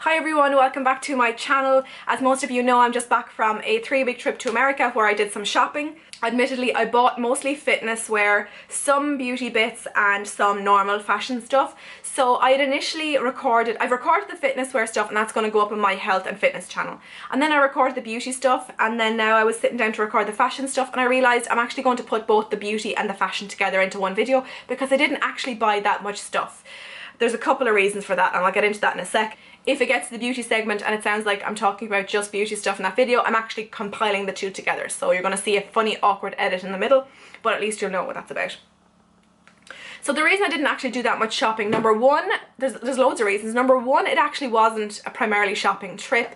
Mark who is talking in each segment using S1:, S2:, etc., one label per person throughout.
S1: Hi everyone, welcome back to my channel. As most of you know, I'm just back from a 3-week trip to America where I did some shopping. Admittedly, I bought mostly fitness wear, some beauty bits and some normal fashion stuff. So I've recorded the fitness wear stuff, and that's going to go up on my health and fitness channel. And then I recorded the beauty stuff, and then now I was sitting down to record the fashion stuff, and I realised I'm actually going to put both the beauty and the fashion together into one video because I didn't actually buy that much stuff. There's a couple of reasons for that, and I'll get into that in a sec. If it gets to the beauty segment and it sounds like I'm talking about just beauty stuff in that video, I'm actually compiling the two together. So you're going to see a funny, awkward edit in the middle, but at least you'll know what that's about. So the reason I didn't actually do that much shopping, number one, there's loads of reasons. Number one, it actually wasn't a primarily shopping trip.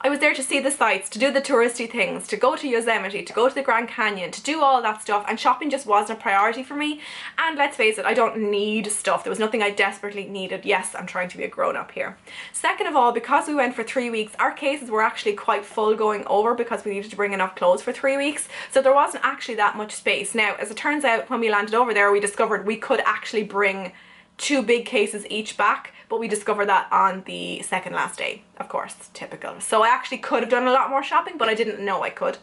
S1: I was there to see the sights, to do the touristy things, to go to Yosemite, to go to the Grand Canyon, to do all that stuff, and shopping just wasn't a priority for me. And let's face it, I don't need stuff. There was nothing I desperately needed. Yes, I'm trying to be a grown-up here. Second of all, because we went for 3 weeks, our cases were actually quite full going over because we needed to bring enough clothes for 3 weeks. So there wasn't actually that much space. Now, as it turns out, when we landed over there, we discovered we could actually bring 2 big cases each back, but we discovered that on the second last day. Of course, typical. So I actually could have done a lot more shopping, but I didn't know I could.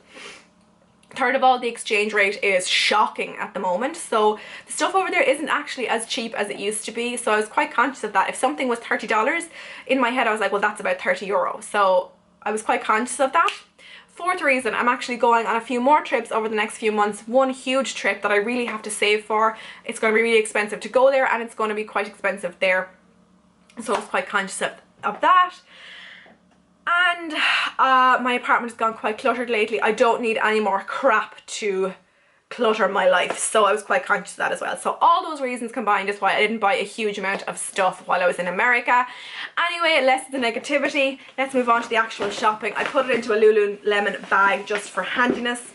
S1: Third of all, the exchange rate is shocking at the moment, so the stuff over there isn't actually as cheap as it used to be, so I was quite conscious of that. If something was $30, in my head I was like, well, that's about €30, so I was quite conscious of that. Fourth reason, I'm actually going on a few more trips over the next few months. One huge trip that I really have to save for. It's going to be really expensive to go there, and it's going to be quite expensive there. So I was quite conscious of that. And my apartment has gone quite cluttered lately. I don't need any more crap to clutter my life, so I was quite conscious of that as well. So all those reasons combined is why I didn't buy a huge amount of stuff while I was in America. Anyway, less of the negativity, let's move on to the actual shopping. I put it into a Lululemon bag just for handiness.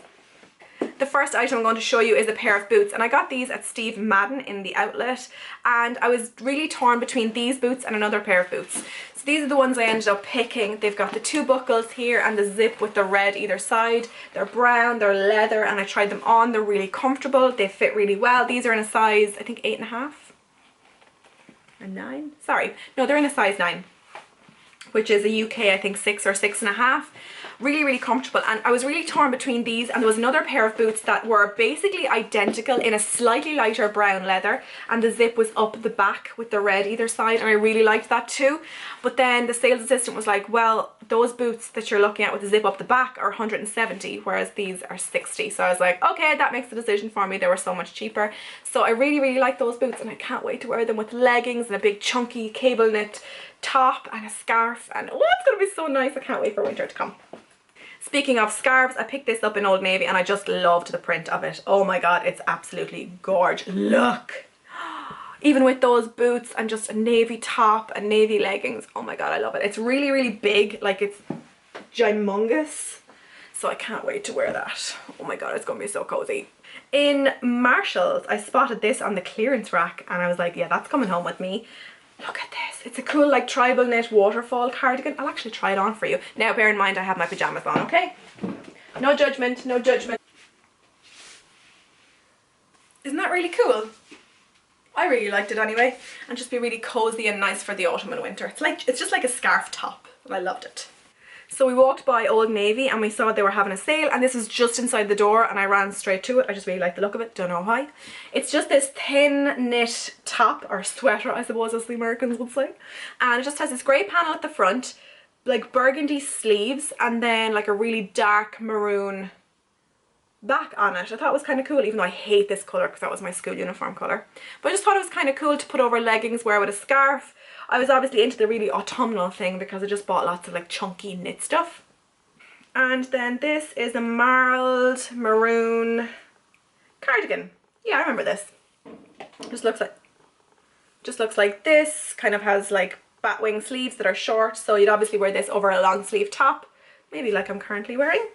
S1: The first item I'm going to show you is a pair of boots, and I got these at Steve Madden in the outlet, and I was really torn between these boots and another pair of boots. So these are the ones I ended up picking. They've got the 2 buckles here and the zip with the red either side. They're brown, they're leather, and I tried them on. They're really comfortable, they fit really well. These are in a size, I think 8.5 or 9? Sorry, no, they're in a size 9, which is a UK, I think 6 or 6.5. Really comfortable, and I was really torn between these, and there was another pair of boots that were basically identical in a slightly lighter brown leather, and the zip was up the back with the red either side, and I really liked that too. But then the sales assistant was like, well, those boots that you're looking at with the zip up the back are 170, whereas these are 60. So I was like, okay, that makes the decision for me. They were so much cheaper. So I really like those boots, and I can't wait to wear them with leggings and a big chunky cable knit top and a scarf, and oh, it's gonna be so nice. I can't wait for winter to come. Speaking of scarves, I picked this up in Old Navy, and I just loved the print of it. Oh my god, it's absolutely gorgeous. Look! Even with those boots and just a navy top and navy leggings, oh my god, I love it. It's really big, like it's gymongous. So I can't wait to wear that. Oh my god, it's gonna be so cozy. In Marshalls, I spotted this on the clearance rack, and I was like, yeah, that's coming home with me. Look at this. It's a cool like tribal knit waterfall cardigan. I'll actually try it on for you. Now bear in mind I have my pyjamas on, okay? No judgment, no judgment. Isn't that really cool? I really liked it anyway, and just be really cozy and nice for the autumn and winter. It's just like a scarf top, and I loved it. So we walked by Old Navy and we saw they were having a sale, and this was just inside the door, and I ran straight to it. I just really like the look of it, don't know why. It's just this thin knit top, or sweater I suppose as the Americans would say, and it just has this grey panel at the front, like burgundy sleeves, and then like a really dark maroon back on it. I thought it was kind of cool, even though I hate this colour because that was my school uniform colour. But I just thought it was kind of cool to put over leggings, wear with a scarf. I was obviously into the really autumnal thing because I just bought lots of like chunky knit stuff. And then this is a marled maroon cardigan. Yeah, I remember this. Just looks like this. Kind of has like batwing sleeves that are short, so you'd obviously wear this over a long sleeve top, maybe like I'm currently wearing.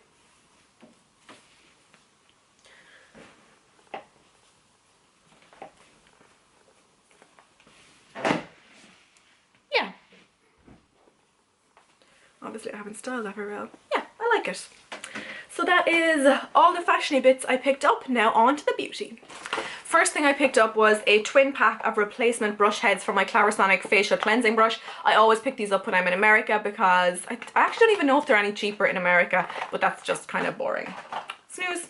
S1: Obviously I haven't styled that very well. Yeah, I like it. So that is all the fashiony bits I picked up. Now on to the beauty. First thing I picked up was a twin pack of replacement brush heads for my Clarisonic facial cleansing brush. I always pick these up when I'm in America because I actually don't even know if they're any cheaper in America, but that's just kind of boring. Snooze.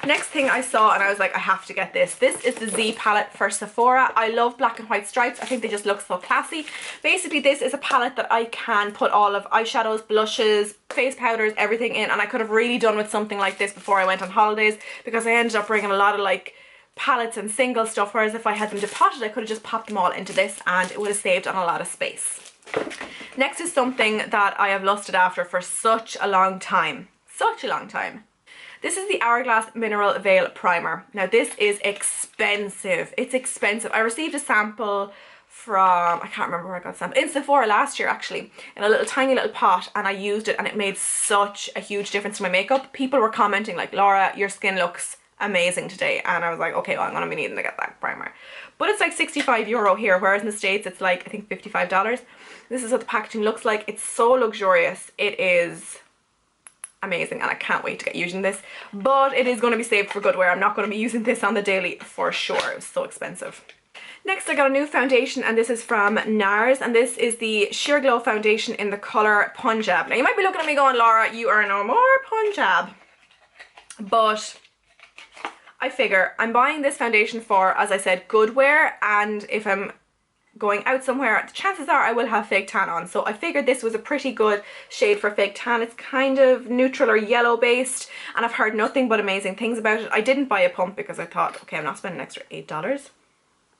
S1: Next thing I saw and I was like, I have to get this. This is the Z palette for Sephora. I love black and white stripes. I think they just look so classy. Basically, this is a palette that I can put all of eyeshadows, blushes, face powders, everything in, and I could have really done with something like this before I went on holidays because I ended up bringing a lot of like palettes and single stuff, whereas if I had them depotted I could have just popped them all into this and it would have saved on a lot of space. Next is something that I have lusted after for such a long time. Such a long time. This is the Hourglass Mineral Veil Primer. Now this is expensive. It's expensive. I received a sample from, I can't remember where I got the sample, in Sephora last year actually, in a little tiny little pot, and I used it and it made such a huge difference to my makeup. People were commenting like, Laura, your skin looks amazing today, and I was like, okay, well, I'm gonna be needing to get that primer. But it's like €65 here, whereas in the States it's like, I think $55. This is what the packaging looks like. It's so luxurious. It is amazing and I can't wait to get using this, but it is going to be saved for goodwear. I'm not going to be using this on the daily for sure. It was so expensive. Next I got a new foundation, and this is from NARS, and this is the Sheer Glow foundation in the colour Punjab. Now you might be looking at me going, Laura, you are no more Punjab, but I figure I'm buying this foundation for, as I said, goodwear, and if I'm going out somewhere, the chances are I will have fake tan on, so I figured this was a pretty good shade for fake tan. It's kind of neutral or yellow based, and I've heard nothing but amazing things about it. I didn't buy a pump because I thought, okay, I'm not spending an extra $8,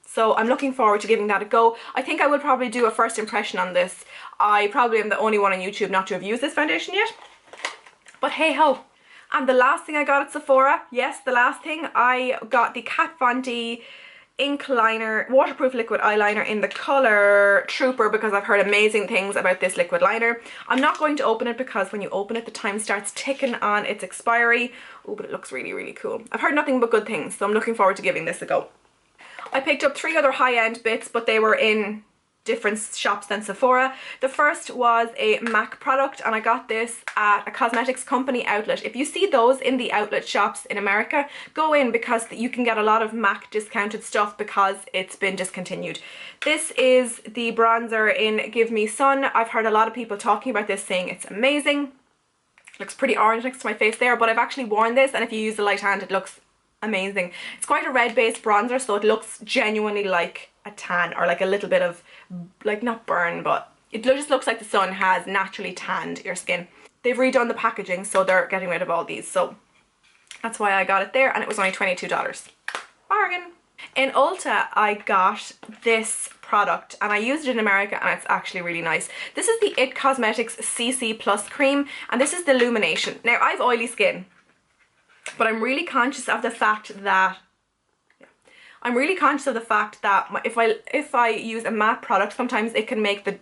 S1: so I'm looking forward to giving that a go. I think I would probably do a first impression on this. I probably am the only one on YouTube not to have used this foundation yet, but hey ho. And the last thing I got at Sephora, yes, the last thing, I got the Kat Von D ink liner, waterproof liquid eyeliner in the colour Trooper, because I've heard amazing things about this liquid liner. I'm not going to open it because when you open it the time starts ticking on its expiry. Oh, but it looks really, really cool. I've heard nothing but good things, so I'm looking forward to giving this a go. I picked up 3 other high-end bits, but they were in different shops than Sephora. The first was a MAC product, and I got this at a cosmetics company outlet. If you see those in the outlet shops in America, go in because you can get a lot of MAC discounted stuff because it's been discontinued. This is the bronzer in Give Me Sun. I've heard a lot of people talking about this, saying it's amazing. Looks pretty orange next to my face there, but I've actually worn this, and if you use the light hand it looks amazing. It's quite a red based bronzer, so it looks genuinely like a tan, or like a little bit of, like, not burn, but it just looks like the sun has naturally tanned your skin. They've redone the packaging, so they're getting rid of all these, so that's why I got it there, and it was only $22. Bargain. In Ulta I got this product, and I used it in America and it's actually really nice. This is the It Cosmetics CC Plus cream, and this is the illumination. Now I have oily skin, but I'm really conscious of the fact that if I use a matte product, sometimes it can make the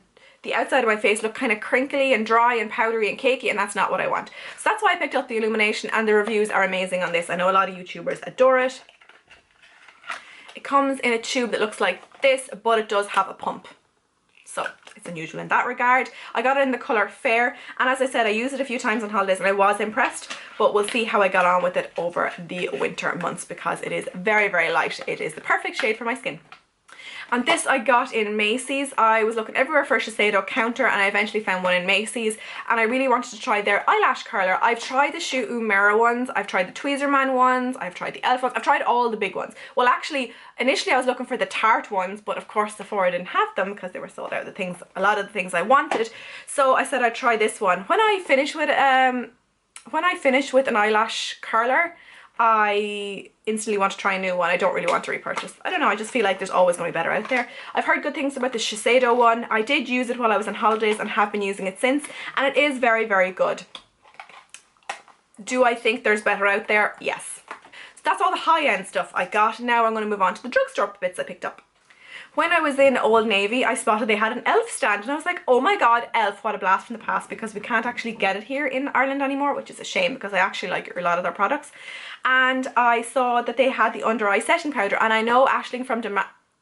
S1: outside of my face look kind of crinkly and dry and powdery and cakey, and that's not what I want. So that's why I picked up the illumination, and the reviews are amazing on this. I know a lot of YouTubers adore it. It comes in a tube that looks like this, but it does have a pump, so it's unusual in that regard. I got it in the colour Fair, and as I said, I used it a few times on holidays and I was impressed, but we'll see how I got on with it over the winter months because it is very, very light. It is the perfect shade for my skin. And this I got in Macy's. I was looking everywhere for a Shiseido counter, and I eventually found one in Macy's, and I really wanted to try their eyelash curler. I've tried the Shu Uemura ones, I've tried the Tweezerman ones, I've tried the Elf ones, I've tried all the big ones. Well, actually, initially I was looking for the Tarte ones, but of course Sephora didn't have them because they were sold out of a lot of the things I wanted. So I said I'd try this one. When I finish with an eyelash curler, I instantly want to try a new one. I don't really want to repurchase. I don't know, I just feel like there's always going to be better out there. I've heard good things about the Shiseido one. I did use it while I was on holidays and have been using it since, and it is very, very good. Do I think there's better out there? Yes. So that's all the high-end stuff I got. Now I'm going to move on to the drugstore bits I picked up. When I was in Old Navy, I spotted they had an Elf stand, and I was like, oh my god, Elf, what a blast from the past, because we can't actually get it here in Ireland anymore, which is a shame because I actually like a lot of their products. And I saw that they had the under eye setting powder, and I know Aisling from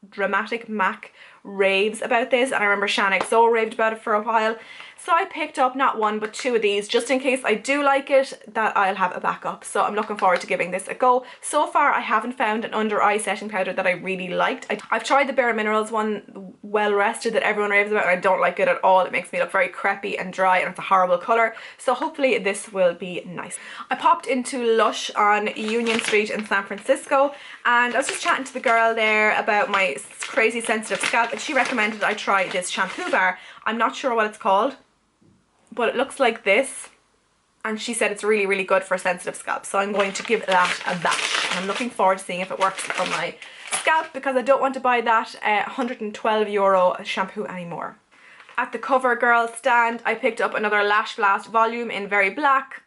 S1: Dramatic Mac raves about this, and I remember Shan XO raved about it for a while. So I picked up not one but two of these just in case I do like it, that I'll have a backup. So I'm looking forward to giving this a go. So far I haven't found an under eye setting powder that I really liked. I've tried the Bare Minerals one, Well Rested, that everyone raves about, and I don't like it at all. It makes me look very crepey and dry, and it's a horrible colour. So hopefully this will be nice. I popped into Lush on Union Street in San Francisco, and I was just chatting to the girl there about my crazy sensitive scalp, and she recommended I try this shampoo bar. I'm not sure what it's called, but it looks like this, and she said it's really, really good for sensitive scalp, so I'm going to give that a bash, and I'm looking forward to seeing if it works for my scalp, because I don't want to buy that €112 shampoo anymore. At the CoverGirl stand, I picked up another Lash Blast Volume in Very Black,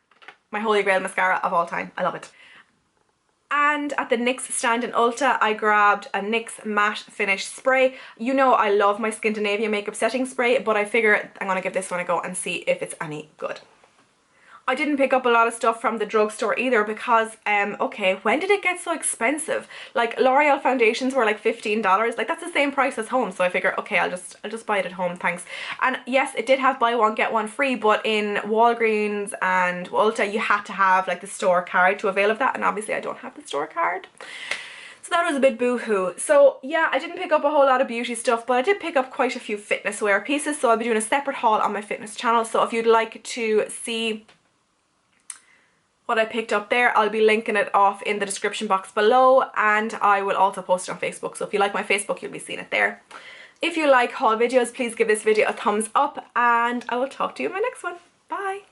S1: my holy grail mascara of all time. I love it. And at the NYX stand in Ulta, I grabbed a NYX Matte Finish Spray. You know I love my Skindinavia makeup setting spray, but I figure I'm going to give this one a go and see if it's any good. I didn't pick up a lot of stuff from the drugstore either because, okay, when did it get so expensive? Like L'Oreal foundations were like $15. Like that's the same price as home. So I figure, okay, I'll just buy it at home, thanks. And yes, it did have buy one get one free, but in Walgreens and Ulta you had to have like the store card to avail of that, and obviously I don't have the store card. So that was a bit boo-hoo. So yeah, I didn't pick up a whole lot of beauty stuff, but I did pick up quite a few fitness wear pieces. So I'll be doing a separate haul on my fitness channel. So if you'd like to see what I picked up there, I'll be linking it off in the description box below, and I will also post it on Facebook. So if you like my Facebook, you'll be seeing it there. If you like haul videos, please give this video a thumbs up, and I will talk to you in my next one. Bye!